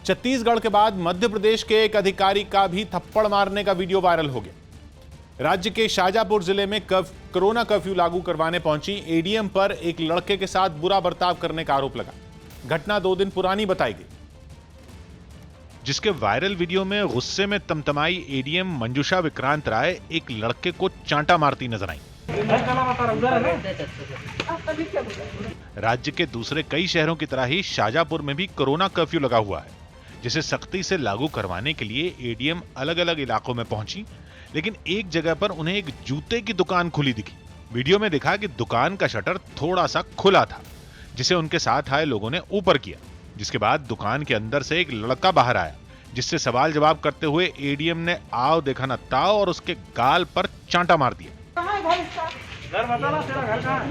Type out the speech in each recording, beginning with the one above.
छत्तीसगढ़ के बाद मध्य प्रदेश के एक अधिकारी का भी थप्पड़ मारने का वीडियो वायरल हो गया। राज्य के शाजापुर जिले में कोरोना कर्फ्यू लागू करवाने पहुंची एडीएम पर एक लड़के के साथ बुरा बर्ताव करने का आरोप लगा। घटना 2 दिन पुरानी बताई गई, जिसके वायरल वीडियो में गुस्से में तमतमाई एडीएम मंजुषा विक्रांत राय एक लड़के को चांटा मारती नजर आई। राज्य के दूसरे कई शहरों की तरह ही शाजापुर में भी कोरोना कर्फ्यू लगा हुआ है, जिसे सख्ती से लागू करवाने के लिए एडीएम अलग अलग इलाकों में पहुंची, लेकिन एक जगह पर उन्हें एक जूते की दुकान खुली दिखी। वीडियो में दिखा कि दुकान का शटर थोड़ा सा खुला था, जिसे उनके साथ आए लोगों ने ऊपर किया। जिसके बाद दुकान के अंदर से एक लड़का बाहर आया, जिससे सवाल जवाब करते हुए एडीएम ने आओ देखा न ताओ और उसके गाल पर चांटा मार दिया। घर बता ना, तेरा घर कहाँ है?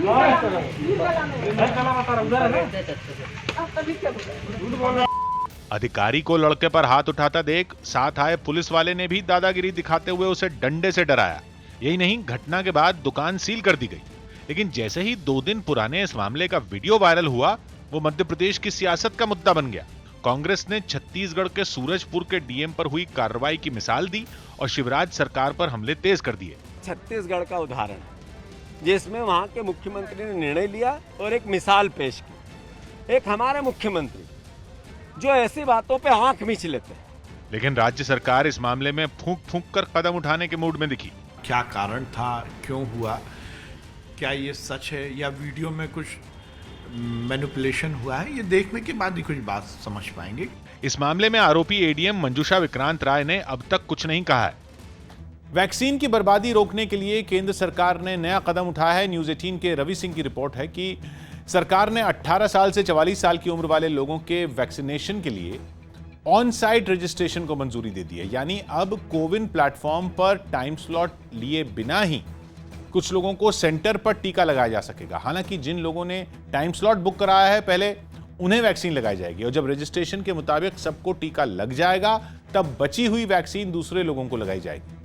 घर चला बता रहा, उधर है ना? अधिकारी को लड़के पर हाथ उठाता देख साथ आए पुलिस वाले ने भी दादागिरी दिखाते हुए उसे डंडे से डराया। यही नहीं, घटना के बाद दुकान सील कर दी गई। लेकिन जैसे ही 2 दिन पुराने इस मामले का वीडियो वायरल हुआ, वो मध्य प्रदेश की सियासत का मुद्दा बन गया। कांग्रेस ने छत्तीसगढ़ के सूरजपुर के डीएम पर हुई कार्रवाई की मिसाल दी और शिवराज सरकार पर हमले तेज कर दिए। छत्तीसगढ़ का उदाहरण जिसमें वहां के मुख्यमंत्री ने निर्णय लिया और एक मिसाल पेश की। एक हमारे मुख्यमंत्री जो ऐसी बातों पे आंख मीच लेते हैं। लेकिन राज्य सरकार इस मामले में फूंक फूंक कर कदम उठाने के मूड में दिखी। क्या कारण था, क्यों हुआ, क्या ये सच है या वीडियो में कुछ मैनिपुलेशन हुआ है, ये देखने के बाद ही कुछ बात समझ पाएंगे। इस मामले में आरोपी एडीएम मंजुषा विक्रांत राय ने अब तक कुछ नहीं कहा है। वैक्सीन की बर्बादी रोकने के लिए केंद्र सरकार ने नया कदम उठाया है। न्यूज़ 18 के रवि सिंह की रिपोर्ट है कि सरकार ने 18 साल से 44 साल की उम्र वाले लोगों के वैक्सीनेशन के लिए ऑन साइट रजिस्ट्रेशन को मंजूरी दे दी है। यानी अब कोविन प्लेटफॉर्म पर टाइम स्लॉट लिए बिना ही कुछ लोगों को सेंटर पर टीका लगाया जा सकेगा। हालांकि जिन लोगों ने टाइम स्लॉट बुक कराया है, पहले उन्हें वैक्सीन लगाई जाएगी और जब रजिस्ट्रेशन के मुताबिक सबको टीका लग जाएगा, तब बची हुई वैक्सीन दूसरे लोगों को लगाई जाएगी।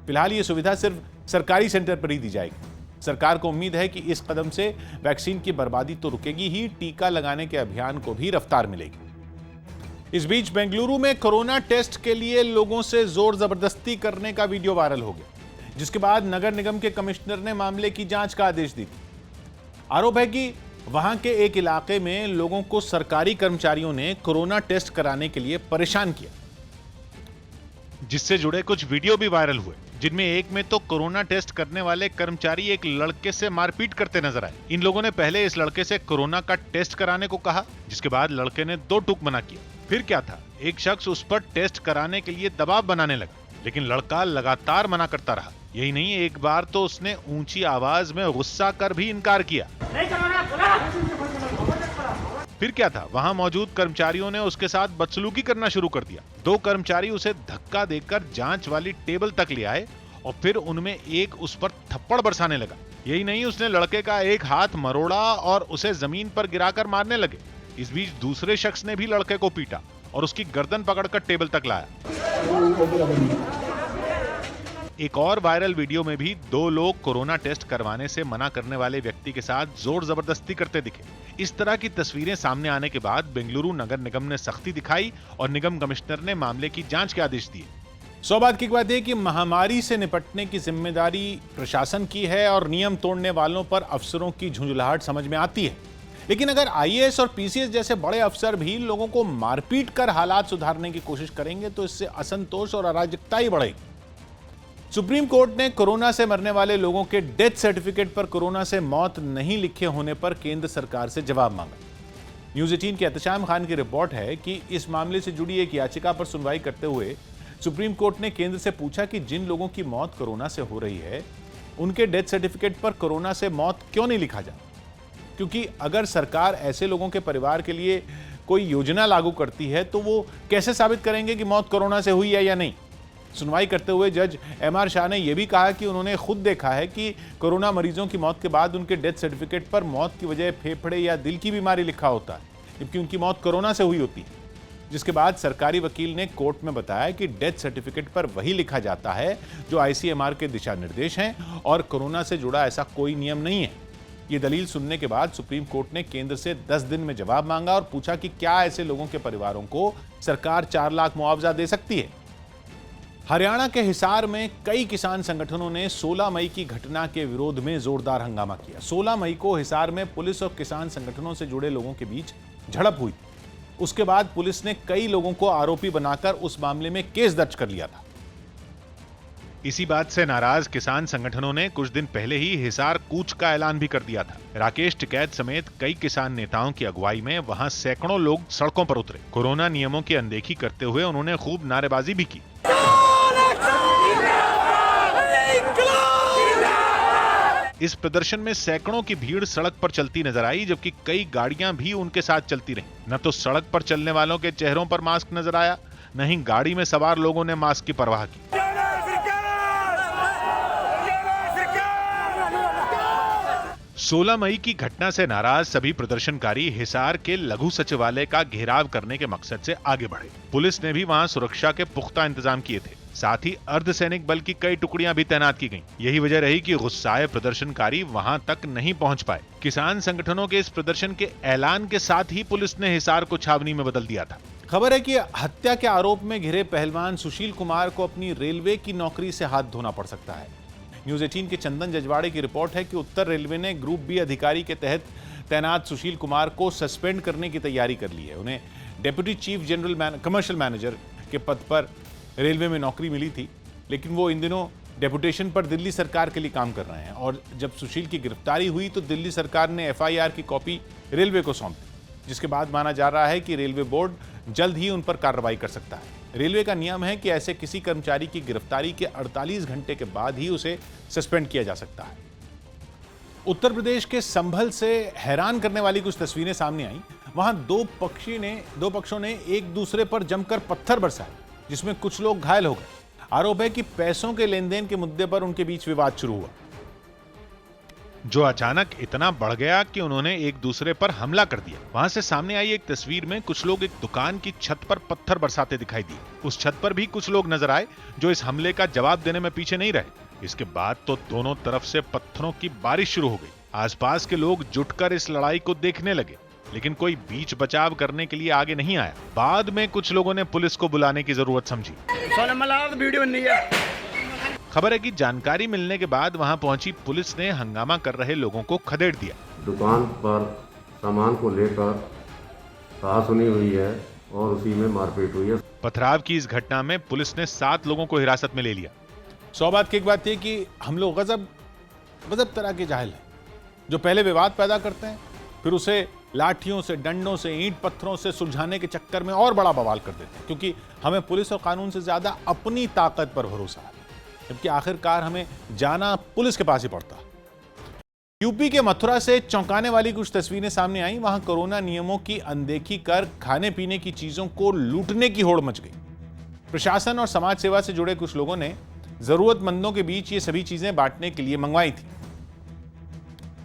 फिलहाल ये सुविधा सिर्फ सरकारी सेंटर पर ही दी जाएगी। सरकार को उम्मीद है कि इस कदम से वैक्सीन की बर्बादी तो रुकेगी ही, टीका लगाने के अभियान को भी रफ्तार मिलेगी। इस बीच बेंगलुरु में कोरोना टेस्ट के लिए लोगों से जोर जबरदस्ती करने का वीडियो वायरल हो गया, जिसके बाद नगर निगम के कमिश्नर ने मामले की जांच का आदेश दिया। आरोप है कि वहां के एक इलाके में लोगों को सरकारी कर्मचारियों ने कोरोना टेस्ट कराने के लिए परेशान किया, जिससे जुड़े कुछ वीडियो भी वायरल हुए, जिनमें एक में तो कोरोना टेस्ट करने वाले कर्मचारी एक लड़के से मारपीट करते नजर आए। इन लोगों ने पहले इस लड़के से कोरोना का टेस्ट कराने को कहा, जिसके बाद लड़के ने 2 टूक मना किया। फिर क्या था, एक शख्स उस पर टेस्ट कराने के लिए दबाव बनाने लगा, लेकिन लड़का लगातार मना करता रहा। यही नहीं, एक बार तो उसने ऊंची आवाज में गुस्सा कर भी इनकार किया। फिर क्या था, वहां मौजूद कर्मचारियों ने उसके साथ बदसलूकी करना शुरू कर दिया। 2 कर्मचारी उसे धक्का देकर जांच वाली टेबल तक ले आए और फिर उनमें एक उस पर थप्पड़ बरसाने लगा। यही नहीं, उसने लड़के का एक हाथ मरोड़ा और उसे जमीन पर गिराकर मारने लगे। इस बीच दूसरे शख्स ने भी लड़के को पीटा और उसकी गर्दन पकड़कर टेबल तक लाया। एक और वायरल वीडियो में भी 2 लोग कोरोना टेस्ट करवाने से मना करने वाले व्यक्ति के साथ जोर जबरदस्ती करते दिखे। इस तरह की तस्वीरें सामने आने के बाद बेंगलुरु नगर निगम ने सख्ती दिखाई और निगम कमिश्नर ने मामले की जांच के आदेश दिए। सौभाग्य की बात है कि महामारी से निपटने की जिम्मेदारी प्रशासन की है और नियम तोड़ने वालों पर अफसरों की झुंझुलाहट समझ में आती है। लेकिन अगर आईएएस और पीसीएस जैसे बड़े अफसर भी लोगों को मारपीट कर हालात सुधारने की कोशिश करेंगे तो इससे असंतोष और अराजकता ही बढ़ेगी। सुप्रीम कोर्ट ने कोरोना से मरने वाले लोगों के डेथ सर्टिफिकेट पर कोरोना से मौत नहीं लिखे होने पर केंद्र सरकार से जवाब मांगा। न्यूज़ 18 के एहतशाम खान की रिपोर्ट है कि इस मामले से जुड़ी एक याचिका पर सुनवाई करते हुए सुप्रीम कोर्ट ने केंद्र से पूछा कि जिन लोगों की मौत कोरोना से हो रही है, उनके डेथ सर्टिफिकेट पर कोरोना से मौत क्यों नहीं लिखा जाए। क्योंकि अगर सरकार ऐसे लोगों के परिवार के लिए कोई योजना लागू करती है तो वो कैसे साबित करेंगे कि मौत कोरोना से हुई है या नहीं। सुनवाई करते हुए जज एमआर शाह ने यह भी कहा कि उन्होंने खुद देखा है कि कोरोना मरीजों की मौत के बाद उनके डेथ सर्टिफिकेट पर मौत की वजह फेफड़े या दिल की बीमारी लिखा होता है, जबकि उनकी मौत कोरोना से हुई होती है। जिसके बाद सरकारी वकील ने कोर्ट में बताया कि डेथ सर्टिफिकेट पर वही लिखा जाता है जो आईसीएमआर के दिशा निर्देश हैं और कोरोना से जुड़ा ऐसा कोई नियम नहीं है। ये दलील सुनने के बाद सुप्रीम कोर्ट ने केंद्र से 10 दिन में जवाब मांगा और पूछा कि क्या ऐसे लोगों के परिवारों को सरकार 4 लाख मुआवजा दे सकती है। हरियाणा के हिसार में कई किसान संगठनों ने 16 मई की घटना के विरोध में जोरदार हंगामा किया। 16 मई को हिसार में पुलिस और किसान संगठनों से जुड़े लोगों के बीच झड़प हुई। उसके बाद पुलिस ने कई लोगों को आरोपी बनाकर उस मामले में केस दर्ज कर लिया था। इसी बात से नाराज किसान संगठनों ने कुछ दिन पहले ही हिसार कूच का ऐलान भी कर दिया था। राकेश टिकैत समेत कई किसान नेताओं की अगुवाई में वहां सैकड़ों लोग सड़कों पर उतरे। कोरोना नियमों की अनदेखी करते हुए उन्होंने खूब नारेबाजी भी की। इस प्रदर्शन में सैकड़ों की भीड़ सड़क पर चलती नजर आई, जबकि कई गाड़ियां भी उनके साथ चलती रहीं। न तो सड़क पर चलने वालों के चेहरों पर मास्क नजर आया, न ही गाड़ी में सवार लोगों ने मास्क की परवाह की। 16 मई की घटना से नाराज सभी प्रदर्शनकारी हिसार के लघु सचिवालय का घेराव करने के मकसद से आगे बढ़े। पुलिस ने भी वहां सुरक्षा के पुख्ता इंतजाम किए थे। साथ ही अर्धसैनिक बल की कई टुकड़ियां भी तैनात की गईं। यही वजह रही कि गुस्साए प्रदर्शनकारी वहां तक नहीं पहुंच पाए। किसान संगठनों के इस प्रदर्शन के ऐलान के साथ ही पुलिस ने हिसार को छावनी में बदल दिया था। खबर है कि हत्या के आरोप में घिरे पहलवान सुशील कुमार को अपनी रेलवे की नौकरी से हाथ धोना पड़ सकता है। न्यूज 18 के चंदन जजवाड़े की रिपोर्ट है कि उत्तर रेलवे ने ग्रुप बी अधिकारी के तहत तैनात सुशील कुमार को सस्पेंड करने की तैयारी कर ली है। उन्हें deputy chief general commercial manager के पद पर रेलवे में नौकरी मिली थी, लेकिन वो इन दिनों डेपुटेशन पर दिल्ली सरकार के लिए काम कर रहे हैं। और जब सुशील की गिरफ्तारी हुई तो दिल्ली सरकार ने FIR की कॉपी रेलवे को सौंप दी, जिसके बाद माना जा रहा है कि रेलवे बोर्ड जल्द ही उन पर कार्रवाई कर सकता है। रेलवे का नियम है कि ऐसे किसी कर्मचारी की गिरफ्तारी के 48 घंटे के बाद ही उसे सस्पेंड किया जा सकता है। उत्तर प्रदेश के संभल से हैरान करने वाली कुछ तस्वीरें सामने आई। वहां दो पक्षों ने एक दूसरे पर जमकर पत्थर बरसाए, जिसमें कुछ लोग घायल हो गए। आरोप है कि पैसों के लेन देन के मुद्दे पर उनके बीच विवाद शुरू हुआ, जो अचानक इतना बढ़ गया कि उन्होंने एक दूसरे पर हमला कर दिया। वहां से सामने आई एक तस्वीर में कुछ लोग एक दुकान की छत पर पत्थर बरसाते दिखाई दिए। उस छत पर भी कुछ लोग नजर आए जो इस हमले का जवाब देने में पीछे नहीं रहे। इसके बाद तो दोनों तरफ से पत्थरों की बारिश शुरू हो गई। आसपास के लोग जुटकर इस लड़ाई को देखने लगे, लेकिन कोई बीच बचाव करने के लिए आगे नहीं आया। बाद में कुछ लोगों ने पुलिस को बुलाने की जरूरत समझी। खबर है कि जानकारी मिलने के बाद वहां पहुंची पुलिस ने हंगामा कर रहे लोगों को खदेड़ दिया। दुकान पर सामान को लेकर कहासुनी हुई है और उसी में मारपीट हुई है। पथराव की इस घटना में पुलिस ने 7 लोगों को हिरासत में ले लिया। सौभाग्य की एक बात यह कि हम लोग गजब तरह के जाहिल हैं, जो पहले विवाद पैदा करते हैं, फिर उसे लाठियों से, डंडों से, ईंट पत्थरों से सुलझाने के चक्कर में और बड़ा बवाल कर देते हैं, क्योंकि हमें पुलिस और कानून से ज्यादा अपनी ताकत पर भरोसा है, जबकि आखिरकार हमें जाना पुलिस के पास ही पड़ता। यूपी के मथुरा से चौंकाने वाली कुछ तस्वीरें सामने आई। वहां कोरोना नियमों की अनदेखी कर खाने पीने की चीजों को लूटने की होड़ मच गई। प्रशासन और समाज सेवा से जुड़े कुछ लोगों ने जरूरतमंदों के बीच ये सभी चीजें बांटने के लिए मंगवाई थी,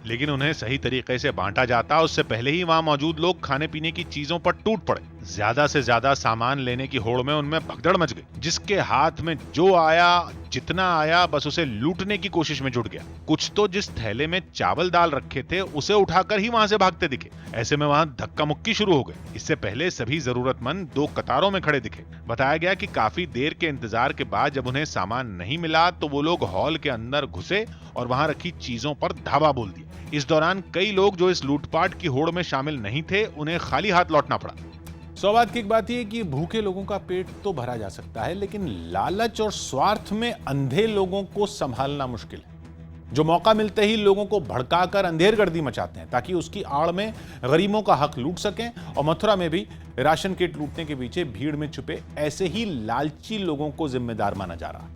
लेकिन उन्हें सही तरीके से बांटा जाता उससे पहले ही वहां मौजूद लोग खाने पीने की चीजों पर टूट पड़े। ज्यादा से ज्यादा सामान लेने की होड़ में उनमें भगदड़ मच गई। जिसके हाथ में जो आया, जितना आया, बस उसे लूटने की कोशिश में जुट गया। कुछ तो जिस थैले में चावल दाल रखे थे उसे उठाकर ही वहां से भागते दिखे। ऐसे में वहां धक्का मुक्की शुरू हो गई। इससे पहले सभी जरूरतमंद 2 कतारों में खड़े दिखे। बताया गया कि काफी देर के इंतजार के बाद जब उन्हें सामान नहीं मिला तो वो लोग हॉल के अंदर घुसे और वहां रखी चीजों पर धावा बोल दिया। इस दौरान कई लोग जो इस लूटपाट की होड़ में शामिल नहीं थे, उन्हें खाली हाथ लौटना पड़ा। सौभाग्य की एक बात यह कि भूखे लोगों का पेट तो भरा जा सकता है, लेकिन लालच और स्वार्थ में अंधे लोगों को संभालना मुश्किल है, जो मौका मिलते ही लोगों को भड़काकर अंधेरगर्दी मचाते हैं ताकि उसकी आड़ में गरीबों का हक लूट सकें। और मथुरा में भी राशन किट लूटने के पीछे भीड़ में छुपे ऐसे ही लालची लोगों को जिम्मेदार माना जा रहा है।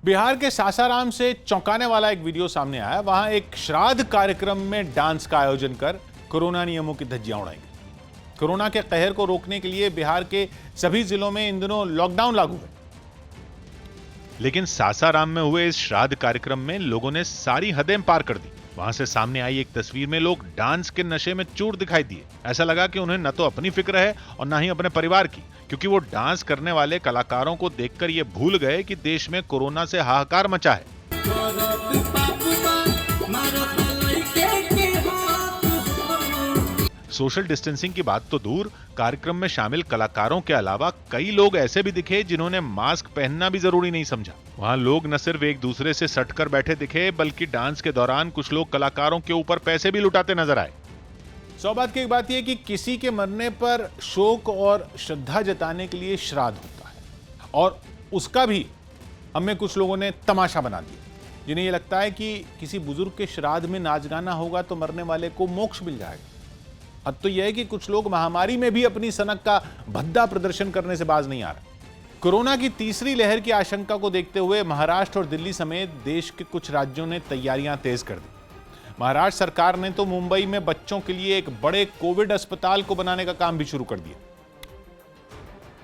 बिहार के सासाराम से चौंकाने वाला एक वीडियो सामने आया। वहां एक श्राद्ध कार्यक्रम में डांस का आयोजन कर कोरोना नियमों की धज्जियां उड़ाई गई। कोरोना के कहर को रोकने के लिए बिहार के सभी जिलों में इन दिनों लॉकडाउन लागू है, लेकिन सासाराम में हुए इस श्राद्ध कार्यक्रम में लोगों ने सारी हदें पार कर दी। वहां से सामने आई एक तस्वीर में लोग डांस के नशे में चूर दिखाई दिए। ऐसा लगा कि उन्हें न तो अपनी फिक्र है और न ही अपने परिवार की, क्योंकि वो डांस करने वाले कलाकारों को देखकर ये भूल गए कि देश में कोरोना से हाहाकार मचा है। सोशल डिस्टेंसिंग की बात तो दूर, कार्यक्रम में शामिल कलाकारों के अलावा कई लोग ऐसे भी दिखे जिन्होंने मास्क पहनना भी जरूरी नहीं समझा। वहां लोग न सिर्फ एक दूसरे से सटकर बैठे दिखे, बल्कि डांस के दौरान कुछ लोग कलाकारों के ऊपर पैसे भी लुटाते नजर आए। सौभाग्य की एक बात यह कि किसी के मरने पर शोक और श्रद्धा जताने के लिए श्राद्ध होता है, और उसका भी हमें कुछ लोगों ने तमाशा बना दिया, जिन्हें यह लगता है कि किसी बुजुर्ग के श्राद्ध में नाच गाना होगा तो मरने वाले को मोक्ष मिल जाएगा। अब तो यह है कि कुछ लोग महामारी में भी अपनी सनक का भद्दा प्रदर्शन करने से बाज नहीं आ रहे। कोरोना की तीसरी लहर की आशंका को देखते हुए महाराष्ट्र और दिल्ली समेत देश के कुछ राज्यों ने तैयारियां तेज कर दी। महाराष्ट्र सरकार ने तो मुंबई में बच्चों के लिए एक बड़े कोविड अस्पताल को बनाने का काम भी शुरू कर दिया,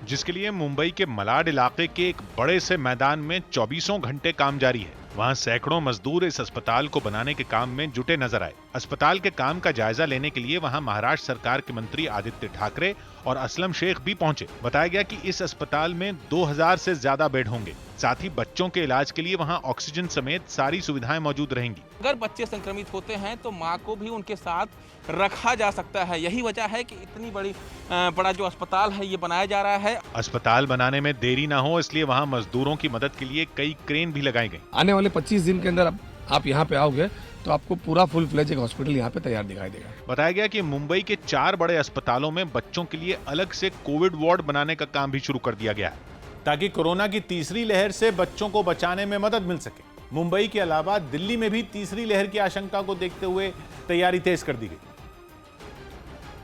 जिसके लिए मुंबई के मलाड इलाके के एक बड़े से मैदान में 24 घंटे काम जारी है। वहां सैकड़ों मजदूर इस अस्पताल को बनाने के काम में जुटे नजर आए। अस्पताल के काम का जायजा लेने के लिए वहां महाराष्ट्र सरकार के मंत्री आदित्य ठाकरे और असलम शेख भी पहुंचे। बताया गया कि इस अस्पताल में 2000 से ज्यादा बेड होंगे। साथ ही बच्चों के इलाज के लिए वहां ऑक्सीजन समेत सारी सुविधाएं मौजूद रहेंगी। अगर बच्चे संक्रमित होते हैं तो माँ को भी उनके साथ रखा जा सकता है। यही वजह है कि इतनी बड़ा जो अस्पताल है ये बनाया जा रहा है। अस्पताल बनाने में देरी ना हो, इसलिए वहां मजदूरों की मदद के लिए कई क्रेन भी लगाई गई। आने वाले 25 दिन के अंदर आप यहाँ पे आओगे तो आपको पूरा फुल फ्लेज एक हॉस्पिटल यहाँ पे तैयार दिखाई देगा। बताया गया कि मुंबई के 4 बड़े अस्पतालों में बच्चों के लिए अलग से कोविड वार्ड बनाने का काम भी शुरू कर दिया गया है, ताकि कोरोना की तीसरी लहर से बच्चों को बचाने में मदद मिल सके। मुंबई के अलावा दिल्ली में भी तीसरी लहर की आशंका को देखते हुए तैयारी तेज कर दी गई।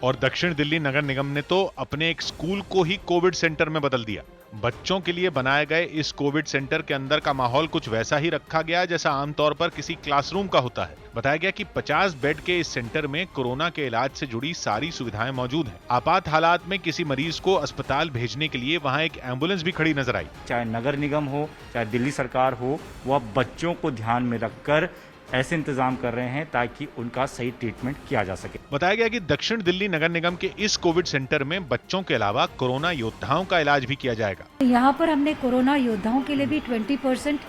और दक्षिण दिल्ली नगर निगम ने तो अपने एक स्कूल को ही कोविड सेंटर में बदल दिया। बच्चों के लिए बनाए गए इस कोविड सेंटर के अंदर का माहौल कुछ वैसा ही रखा गया जैसा आमतौर पर किसी क्लासरूम का होता है। बताया गया कि 50 बेड के इस सेंटर में कोरोना के इलाज से जुड़ी सारी सुविधाएं मौजूद हैं। आपात हालात में किसी मरीज को अस्पताल भेजने के लिए वहां एक एम्बुलेंस भी खड़ी नजर आई। चाहे नगर निगम हो, चाहे दिल्ली सरकार हो, वो अब बच्चों को ध्यान में रखकर ऐसे इंतजाम कर रहे हैं ताकि उनका सही ट्रीटमेंट किया जा सके। बताया गया कि दक्षिण दिल्ली नगर निगम के इस कोविड सेंटर में बच्चों के अलावा कोरोना योद्धाओं का इलाज भी किया जाएगा। यहाँ पर हमने कोरोना योद्धाओं के लिए भी 20%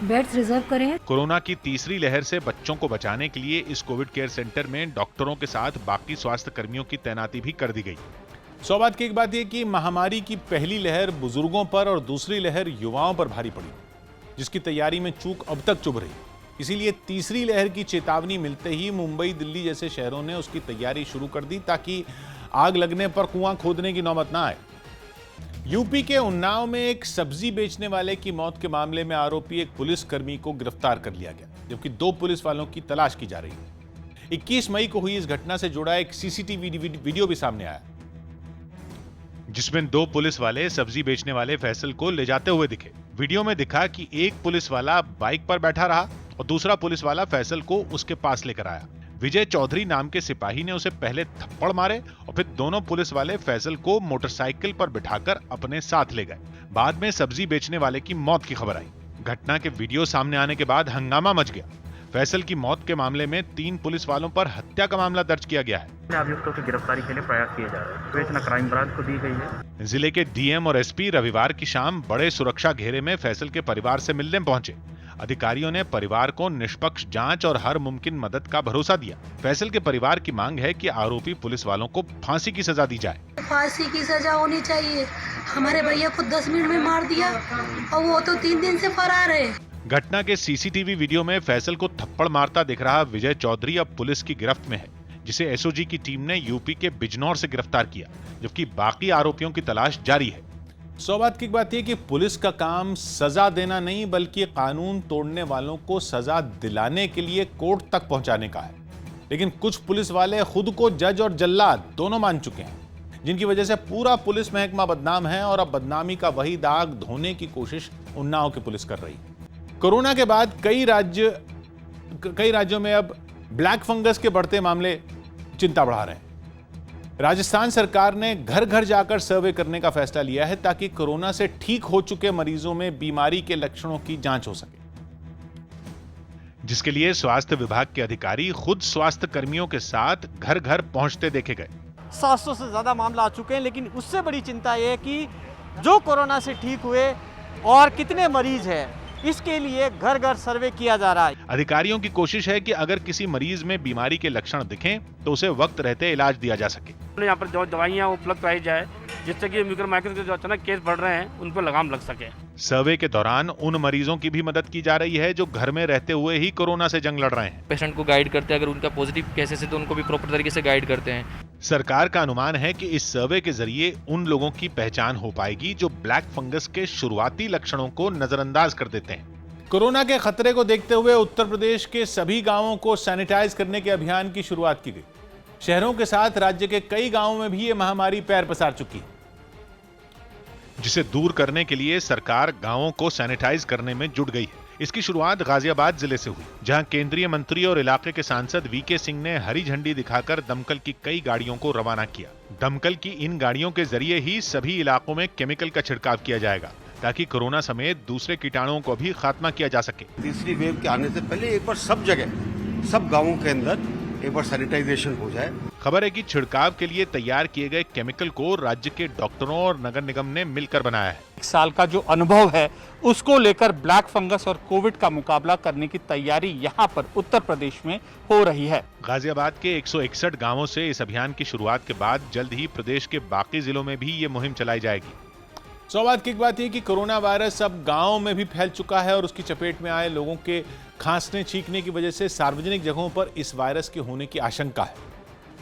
बेड्स रिजर्व करे हैं। कोरोना की तीसरी लहर से बच्चों को बचाने के लिए इस कोविड केयर सेंटर में डॉक्टरों के साथ बाकी स्वास्थ्य कर्मियों की तैनाती भी कर दी गई। सौभाग्य की एक बात यह कि महामारी की पहली लहर बुजुर्गों पर और दूसरी लहर युवाओं पर भारी पड़ी, जिसकी तैयारी में चूक अब तक चुभ रही। इसीलिए तीसरी लहर की चेतावनी मिलते ही मुंबई, दिल्ली जैसे शहरों ने उसकी तैयारी शुरू कर दी, ताकि आग लगने पर कुआं खोदने की नौबत ना आए। यूपी के उन्नाव में एक सब्जी बेचने वाले की मौत के मामले में आरोपी एक पुलिसकर्मी को गिरफ्तार कर लिया गया, जबकि 2 पुलिस वालों की तलाश की जा रही है। 21 मई को हुई इस घटना से जुड़ा एक सीसीटीवी वीडियो भी सामने आया, जिसमें 2 पुलिस वाले सब्जी बेचने वाले फैसल को ले जाते हुए दिखे। वीडियो में दिखा कि एक पुलिस वाला बाइक पर बैठा रहा और दूसरा पुलिस वाला फैसल को उसके पास लेकर आया। विजय चौधरी नाम के सिपाही ने उसे पहले थप्पड़ मारे और फिर दोनों पुलिस वाले फैसल को मोटरसाइकिल पर बिठाकर अपने साथ ले गए। बाद में सब्जी बेचने वाले की मौत की खबर आई। घटना के वीडियो सामने आने के बाद हंगामा मच गया। फैसल की मौत के मामले में 3 पुलिस वालों पर हत्या का मामला दर्ज किया गया है। अभियुक्तों की गिरफ्तारी के लिए प्रयास किए जा रहे हैं, तो इतना क्राइम ब्रांच को दी गई है। जिले के डीएम और एसपी रविवार की शाम बड़े सुरक्षा घेरे में फैसल के परिवार से मिलने पहुंचे। अधिकारियों ने परिवार को निष्पक्ष जांच और हर मुमकिन मदद का भरोसा दिया। फैसल के परिवार की मांग है कि आरोपी पुलिस वालों को फांसी की सजा दी जाए। फांसी की सजा होनी चाहिए। हमारे भैया को 10 मिनट में मार दिया और वो तो 3 दिन से फरार है। घटना के सीसीटीवी वीडियो में फैसल को थप्पड़ मारता दिख रहा विजय चौधरी अब पुलिस की गिरफ्त में है, जिसे एसओजी की टीम ने यूपी के बिजनौर से गिरफ्तार किया, जबकि बाकी आरोपियों की तलाश जारी है। सौभाग्य की बात यह कि पुलिस का काम सजा देना नहीं, बल्कि कानून तोड़ने वालों को सजा दिलाने के लिए कोर्ट तक पहुंचाने का है। लेकिन कुछ पुलिस वाले खुद को जज और जल्लाद दोनों मान चुके हैं, जिनकी वजह से पूरा पुलिस महकमा बदनाम है और अब बदनामी का वही दाग धोने की कोशिश उन्नाव की पुलिस कर रही है। कोरोना के बाद कई राज्यों में अब ब्लैक फंगस के बढ़ते मामले चिंता बढ़ा रहे हैं। राजस्थान सरकार ने घर घर जाकर सर्वे करने का फैसला लिया है, ताकि कोरोना से ठीक हो चुके मरीजों में बीमारी के लक्षणों की जांच हो सके, जिसके लिए स्वास्थ्य विभाग के अधिकारी खुद स्वास्थ्य कर्मियों के साथ घर घर पहुंचते देखे गए। 700 से ज्यादा मामला आ चुके हैं, लेकिन उससे बड़ी चिंता यह है कि जो कोरोना से ठीक हुए और कितने मरीज हैं इसके लिए घर घर सर्वे किया जा रहा है। अधिकारियों की कोशिश है कि अगर किसी मरीज में बीमारी के लक्षण दिखें तो उसे वक्त रहते इलाज दिया जा सके। यहाँ पर जो दवाइयाँ उपलब्ध कराई जाए जिससे कि म्यूकरमाइकोसिस के जो अचानक केस बढ़ रहे हैं उन पर लगाम लग सके। सर्वे के दौरान उन मरीजों की भी मदद की जा रही है जो घर में रहते हुए ही कोरोना से जंग लड़ रहे हैं। पेशेंट को गाइड करते हैं, अगर उनका पॉजिटिव केसेस है तो उनको भी प्रॉपर तरीके से गाइड करते हैं। सरकार का अनुमान है कि इस सर्वे के जरिए उन लोगों की पहचान हो पाएगी जो ब्लैक फंगस के शुरुआती लक्षणों को नजरअंदाज कर देते हैं। कोरोना के खतरे को देखते हुए उत्तर प्रदेश के सभी गांवों को सैनिटाइज करने के अभियान की शुरुआत की गई। शहरों के साथ राज्य के कई गांवों में भी ये महामारी पैर पसार चुकी है, जिसे दूर करने के लिए सरकार गांवों को सैनिटाइज करने में जुट गई है। इसकी शुरुआत गाजियाबाद जिले से हुई, जहां केंद्रीय मंत्री और इलाके के सांसद वीके सिंह ने हरी झंडी दिखाकर दमकल की कई गाड़ियों को रवाना किया। दमकल की इन गाड़ियों के जरिए ही सभी इलाकों में केमिकल का छिड़काव किया जाएगा ताकि कोरोना समेत दूसरे कीटाणुओं को भी खात्मा किया जा सके। तीसरी वेव के आने से पहले एक बार सब जगह, सब गांवों के अंदर एक बार सैनिटाइजेशन हो जाए। खबर है कि छिड़काव के लिए तैयार किए गए केमिकल को राज्य के डॉक्टरों और नगर निगम ने मिलकर बनाया है। एक साल का जो अनुभव है उसको लेकर ब्लैक फंगस और कोविड का मुकाबला करने की तैयारी यहाँ पर उत्तर प्रदेश में हो रही है। गाजियाबाद के 161 गांवों से इस अभियान की शुरुआत के बाद जल्द ही प्रदेश के बाकी जिलों में भी ये मुहिम चलाई जाएगी। सौभाग्य की बात यह कि कोरोना वायरस अब गांव में भी फैल चुका है और उसकी चपेट में आए लोगों के खांसने छींकने की वजह से सार्वजनिक जगहों पर इस वायरस के होने की आशंका है,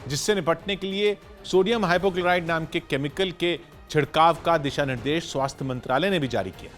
जिससे निपटने के लिए सोडियम हाइपोक्लोराइड नाम के केमिकल के छिड़काव का दिशा निर्देश स्वास्थ्य मंत्रालय ने भी जारी किया।